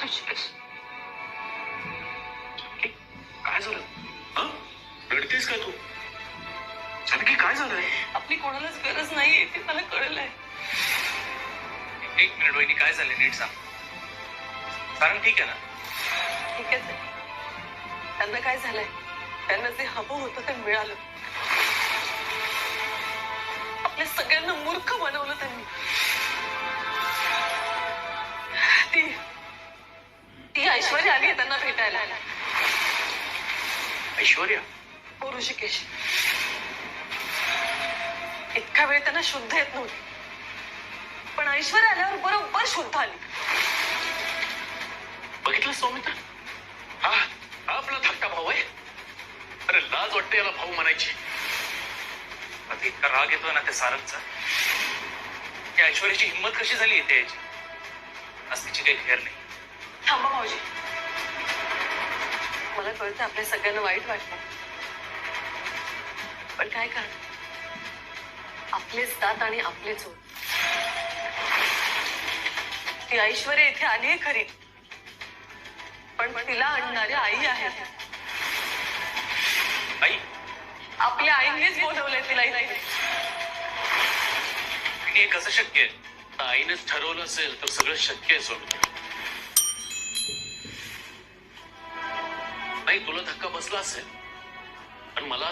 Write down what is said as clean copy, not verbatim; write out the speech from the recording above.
ऋषिकेश, काय झालं? रडतेस का तू? जानकी काय झालंय? आपली कोणालाच गरज नाहीये ते मला कळलंय. एक मिनिट वहिनी, काय झालं नीट सांग. कारण ठीक आहे ना? ठीकच आहे. त्यांना काय झालंय? त्यांना जे हवं होतं ते मिळालं. आपल्या सगळ्यांना मूर्ख बनवलं त्यांनी. ती ऐश्वर्या आली त्यांना भेटायला. ऐश्वर्या? हो ऋषिकेश, इतका वेळ त्यांना शुद्ध येत नव्हती, पण ऐश्वर्या आल्यावर बरोबर शुद्ध आली. बघितलं सौमित्र, हा आपला धाकटा भाऊ आहे. अरे लाज वाटते याला भाऊ म्हणायची. आता इतका राग येतोय ना त्या सारंगचा. त्या ऐश्वर्याची हिंमत कशी झाली येते याची, आज तिची काही खेळ नाही. थांबा भाऊजी, मला कळतं आपल्या सगळ्यांना वाईट वाटतं, पण काय करणार, आपलेच दात आणि आपलेच होत. ती ऐश्वर्या इथे आली आहे खरी, पण तिला आणणारी आई आहे. आई? आपल्या आईनेच बोलवलंय तिला इथे. हे कसं शक्य आहे? आईनेच ठरवलं असेल तर सगळं शक्य आहे. सोड नाही, तुला धक्का बसला असेल, पण मला